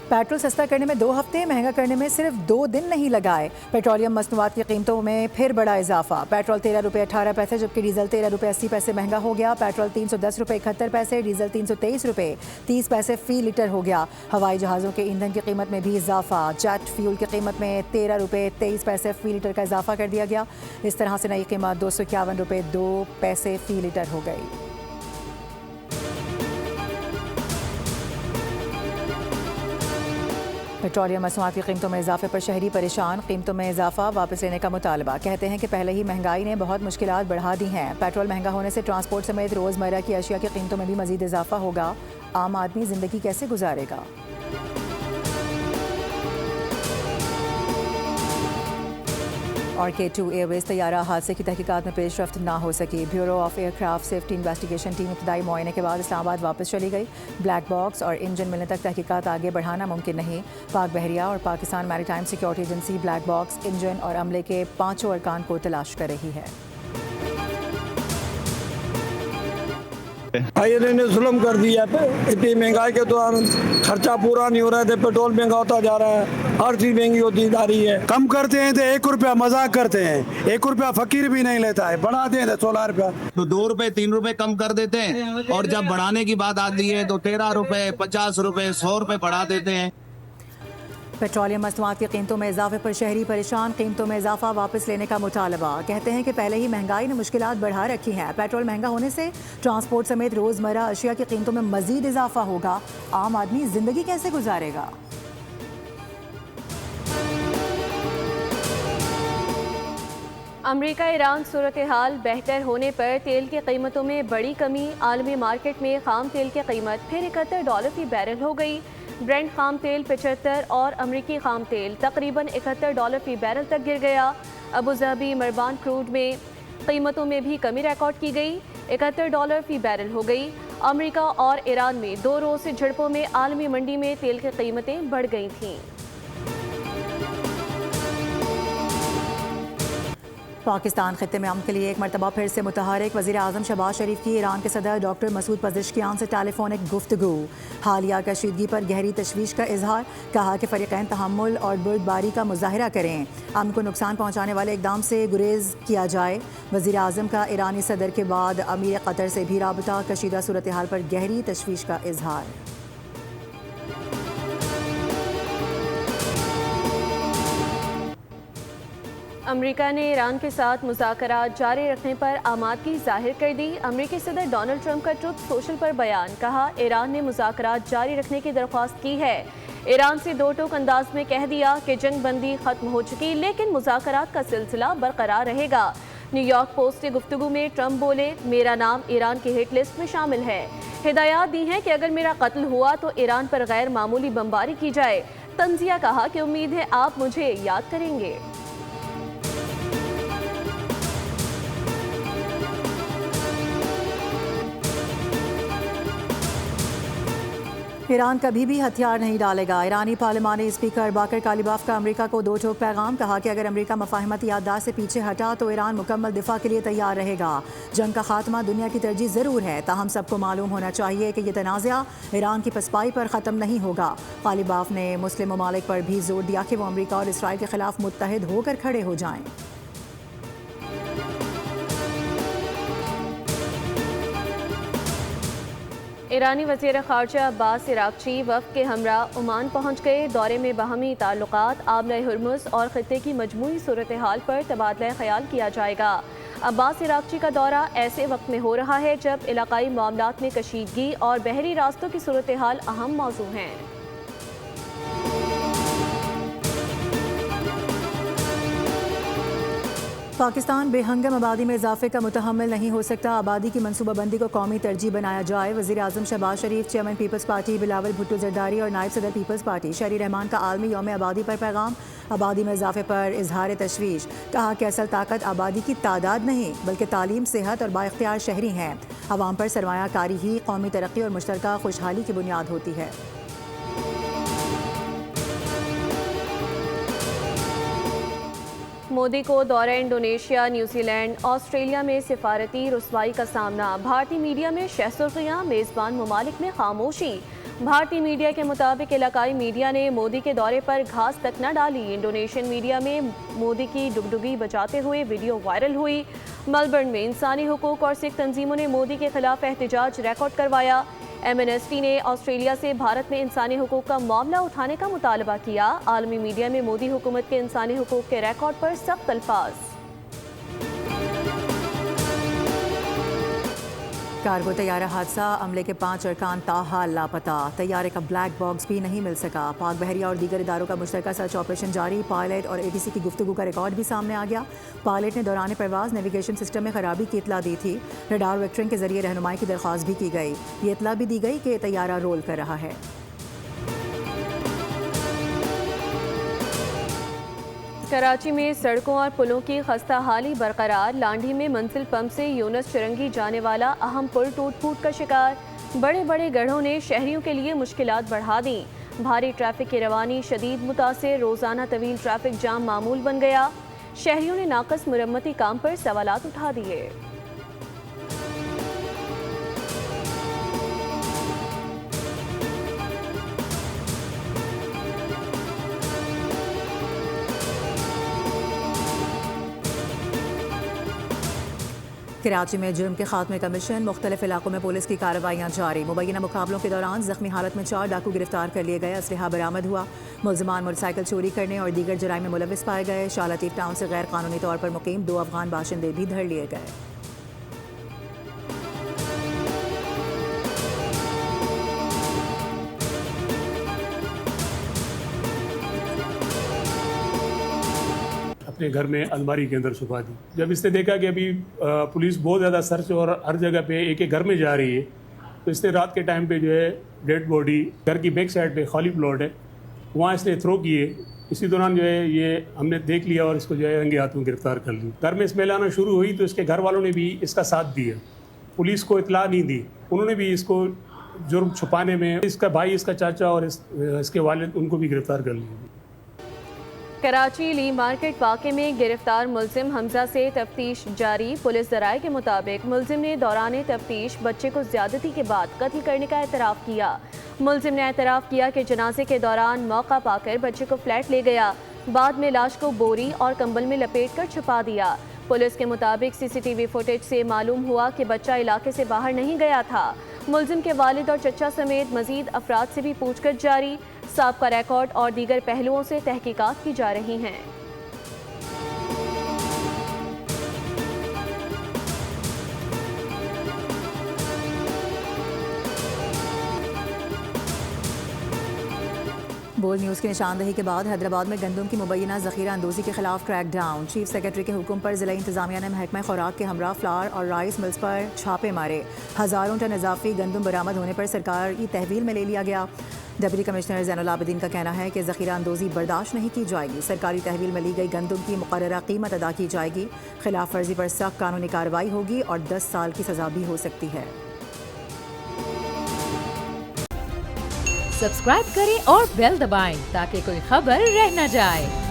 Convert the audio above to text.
Petrol सस्ता करने में 2 हफ्ते, महंगा करने में सिर्फ 2 दिन नहीं लगाए। पेट्रोलियम मसनूआत की कीमतों में फिर बड़ा इजाफा। पेट्रोल 13 रुपये 18 पैसे जबकि डीजल 13 रुपये 80 पैसे महंगा हो गया। पेट्रोल 310 रुपये 71 पैसे, डीजल 323 रुपये 30 पैसे फी लीटर हो गया। हवाई जहाज़ों के ईंधन की कीमत में भी इजाफा। जेट फ्यूल की कीमत में 13 रुपये 23 पैसे फी लीटर का इजाफा कर दिया गया। इस तरह से नई कीमत 251 रुपये 2 पैसे फी लीटर हो गई। पेट्रोलियम मसनूआत की कीमतों में इजाफे पर शहरी परेशान। कीमतों में इजाफा वापस लेने का मुतालबा। कहते हैं कि पहले ही महंगाई ने बहुत मुश्किलात बढ़ा दी हैं। पेट्रोल महंगा होने से ट्रांसपोर्ट समेत रोज़मर्रा की अशिया की कीमतों में भी मजीद इजाफा होगा। आम आदमी ज़िंदगी कैसे गुजारेगा? और K2 एयरवेज तैयारा हादसे की तहकीकात में पेशरफ्त ना हो सकी। Bureau of aircraft safety investigation team इब्तदाई मुआयने के बाद इस्लामाबाद वापस चली गई। ब्लैक बॉक्स और इंजन मिलने तक तहकीकात आगे बढ़ाना मुमकिन नहीं। पाक बहरिया और Pakistan maritime security agency black box, engine और अमले के 5 अरकान को तलाश कर रही है। ने जुल्म कर दिया पे। इतनी महंगाई के दौरान खर्चा पूरा नहीं हो रहा है, पेट्रोल महंगा होता जा रहा है, हर चीज महंगी होती जा रही है। कम करते हैं तो 1 रुपया मजाक करते हैं, 1 रुपया फकीर भी नहीं लेता है, बढ़ाते हैं तो 16 रुपया, तो 2 रुपए 3 रुपए कम कर देते हैं और जब बढ़ाने की बात आती है तो 13 रुपए 50 रुपए 100 रुपए बढ़ा देते हैं। पेट्रोलियम मसनूआत की कीमतों में इजाफे पर शहरी परेशान। कीमतों में इजाफा वापस लेने का मुतालबा। कहते हैं कि पहले ही महंगाई ने मुश्किलात बढ़ा रखी हैं। पेट्रोल महंगा होने से ट्रांसपोर्ट समेत रोज़मर्रा अशिया की कीमतों में मजीद इजाफा होगा। आम आदमी ज़िंदगी कैसे गुजारेगा? अमरीका ईरान सूरत हाल बेहतर होने पर तेल की कीमतों में बड़ी कमी। आलमी मार्केट में खाम तेल की कीमत फिर $71 फी बैरल हो गई। ब्रेंट खाम तेल 75 और अमरीकी खाम तेल तकरीबन $71 फी बैरल तक गिर गया। अबू धाबी मरबान क्रूड में कीमतों में भी कमी रिकॉर्ड की गई, $71 फी बैरल हो गई। अमरीका और ईरान में 2 रोज़ से झड़पों में आलमी मंडी में तेल की कीमतें बढ़ गई थीं। पाकिस्तान खित्ते में अमन के लिए एक मरतबा फिर से मुतहरिक। वज़ीर आज़म शहबाज शरीफ की ईरान के सदर डॉक्टर मसूद पज़ेश्कियान से टेलीफोनिक गुफ्तगू। हालिया कशीदगी पर गहरी तशवीश का इजहार। कहा कि फ़रीक़ैन तहम्मुल और बुर्दबारी का मुज़ाहिरा करें। अमन को नुकसान पहुँचाने वाले इक़दाम से गुरेज किया जाए। वज़ीर आज़म का ईरानी सदर के बाद अमीर क़तर से भी राबता। कशीदा सूरत हाल पर गहरी तशवीश का इजहार। अमेरिका ने ईरान के साथ मुज़ाकरात जारी रखने पर आमादगी जाहिर कर दी। अमेरिकी सदर डोनाल्ड ट्रंप का ट्रुथ सोशल पर बयान। कहा, ईरान ने मुज़ाकरात जारी रखने की दरख्वास्त की है। ईरान से दो टोक अंदाज में कह दिया कि जंग बंदी खत्म हो चुकी, लेकिन मुज़ाकरात का सिलसिला बरकरार रहेगा। न्यूयॉर्क पोस्ट की गुफ्तगू में ट्रंप बोले, मेरा नाम ईरान की हिट लिस्ट में शामिल है। हिदायत दी है कि अगर मेरा कत्ल हुआ तो ईरान पर गैर मामूली बमबारी की जाए। तंजिया कहा कि उम्मीद है आप मुझे याद करेंगे। ईरान कभी भी हथियार नहीं डालेगा। ईरानी पार्लिमानी स्पीकर बाकर कालिबाफ का अमेरिका को 2 टोक पैगाम। कहा कि अगर अमेरिका मफाहमती याददाश्त से पीछे हटा तो ईरान मुकम्मल दिफा के लिए तैयार रहेगा। जंग का खात्मा दुनिया की तरजीह ज़रूर है, ताहम सबको मालूम होना चाहिए कि यह तनाज़ा ईरान की पसपाई पर ख़त्म नहीं होगा। कालिबाफ ने मुस्लिम ममालिक पर भी जोर दिया कि वो अमेरिका और इसराइल के खिलाफ मुत्तहिद होकर खड़े हो जाएं। ईरानी वज़ीर ख़ारजा अब्बास इराक़ची वफ़द के हमरा ओमान पहुँच गए। दौरे में बाहमी ताल्लुक़ात, आमला हुर्मुज़ और ख़ित्ते की मजमूई सूरत हाल पर तबादला ख़याल किया जाएगा। अब्बास इराक़ची का दौरा ऐसे वक्त में हो रहा है जब इलाक़ाई मामलात में कशीदगी और बहरी रास्तों की सूरत हाल अहम मौजू हैं। पाकिस्तान बेहंगम आबादी में इजाफे का मुतहम्मिल नहीं हो सकता। आबादी की मनसूबाबंदी को कौमी तरजीह बनाया जाए। वज़ीर आज़म शहबाज शरीफ, चेयरमैन पीपल्स पार्टी बिलावल भुट्टो जरदारी और नायब सदर पीपल्स पार्टी शहरी रहमान का आलमी यौम आबादी पर पैगाम। आबादी में इजाफे पर इजहार तशवीश। कहा कि असल ताकत आबादी की तादाद नहीं बल्कि तालीम, सेहत और बाइख्तियार शहरी हैं। अवाम पर सरमायाकारी ही कौमी तरक्की और मुश्तरका खुशहाली की बुनियाद होती है। मोदी को दौरा इंडोनेशिया, न्यूजीलैंड, ऑस्ट्रेलिया में सिफारती रुसवाई का सामना। भारतीय मीडिया में शहसुर्खियां, मेज़बान ममालिक में खामोशी। भारतीय मीडिया के मुताबिक इलाकाई मीडिया ने मोदी के दौरे पर घास तक न डाली। इंडोनेशियन मीडिया में मोदी की डुगडुगी बजाते हुए वीडियो वायरल हुई। मेलबर्न में इंसानी हुकूक और सिख तंजीमों ने मोदी के खिलाफ एहतजाज रिकॉर्ड करवाया। एमनेस्टी ने ऑस्ट्रेलिया से भारत में इंसानी हुकूक का मामला उठाने का मुतालबा किया। आलमी मीडिया में मोदी हुकूमत के इंसानी हुकूक के रिकॉर्ड पर सख्त अल्फाज। कार्गो तैयारा हादसा, अमले के 5 अरकान ताहाल लापता। तैयारे का ब्लैक बॉक्स भी नहीं मिल सका। पाक बहरिया और दीगर इदारों का मुश्तरका सर्च ऑपरेशन जारी। पायलट और एटीसी की गुफ्तगू का रिकॉर्ड भी सामने आ गया। पायलट ने दौरान परवाज नेविगेशन सिस्टम में खराबी की इतला दी थी। रडार वेक्टरिंग के जरिए रहनुमाई की दरख्वास्त भी की गई। ये इतला भी दी गई कि तैयारा रोल कर रहा है। कराची में सड़कों और पुलों की खस्ता हाली बरकरार। लांढी में मंजिल पंप से यूनुस चुरंगी जाने वाला अहम पुल टूट फूट का शिकार। बड़े बड़े गढ़ों ने शहरियों के लिए मुश्किलात बढ़ा दी। भारी ट्रैफिक की रवानी शदीद मुतासिर। रोजाना तवील ट्रैफिक जाम मामूल बन गया। शहरियों ने नाकस मुरम्मती काम पर सवालात उठा दिए। कराची में जुर्म के खात्मे का मिशन, मुख्तलिफ इलाकों में पुलिस की कार्रवाइयाँ जारी। मुबैना मुकाबलों के दौरान जख्मी हालत में 4 डाकू गिरफ्तार कर लिए गए। असलहा बरामद हुआ। मुलजमान मोटरसाइकिल चोरी करने और दीगर जराइम में मुलविस पाए गए। शाह लतीफ टाउन से गैर कानूनी तौर पर मुकीम 2 अफगान बाशिंदे भी धर लिए गए। अपने घर में अलमारी के अंदर छुपा दी। जब इसने देखा कि अभी पुलिस बहुत ज़्यादा सर्च और हर जगह पे एक एक घर में जा रही है, तो इसने रात के टाइम पे जो है डेड बॉडी घर की बैक साइड पे खाली प्लॉट है, वहाँ इसने थ्रो किए। इसी दौरान जो है ये हमने देख लिया और इसको जो है रंगे हाथों गिरफ्तार कर ली। घर में स्मेल आना शुरू हुई तो इसके घर वालों ने भी इसका साथ दिया। पुलिस को इतला नहीं दी। उन्होंने भी इसको जुर्म छुपाने में इसका भाई, इसका चाचा और इसके वालिद, उनको भी गिरफ्तार कर लिया। कराची ली मार्केट वाक़े में गिरफ्तार मुलजिम हमजा से तफ्तीश जारी। पुलिस ज़राए के मुताबिक मुलजिम ने दौरान तफ्तीश बच्चे को ज्यादती के बाद कत्ल करने का एतराफ़ किया। मुलजिम ने एतराफ़ किया कि जनाजे के दौरान मौका पाकर बच्चे को फ्लैट ले गया। बाद में लाश को बोरी और कंबल में लपेट कर छुपा दिया। पुलिस के मुताबिक सीसीटीवी फुटेज से मालूम हुआ कि बच्चा इलाके से बाहर नहीं गया था। मुलजिम के वालिद और चचा समेत मजीद अफराद से भी पूछताछ जारी। साबका रिकॉर्ड और दीगर पहलुओं से तहकीकात की जा रही हैं। बोल न्यूज़ की निशानदही के बाद हैदराबाद में गंदम की मुबैना ज़ख़ीरा अंदोज़ी के खिलाफ क्रैक डाउन। चीफ सेक्रेटरी के हुक्म पर ज़िला इंतज़ामिया ने महकमा खुराक के हमरा फ्लावर और राइस मिल्स पर छापे मारे। हज़ारों टन इजाफी गंदम बरामद होने पर सरकार की तहवील में ले लिया गया। डिप्टी कमिश्नर ज़ैनुल आबिदीन का कहना है कि ज़ख़ीरा अंदोज़ी बर्दाश्त नहीं की जाएगी। सरकारी तहवील में ली गई गंदम की मुक़र्ररा कीमत अदा की जाएगी। खिलाफ वर्जी पर सख्त कानूनी कार्रवाई होगी और 10 साल की सज़ा भी हो सकती है। सब्सक्राइब करें और बेल दबाएं ताकि कोई खबर रह न जाए।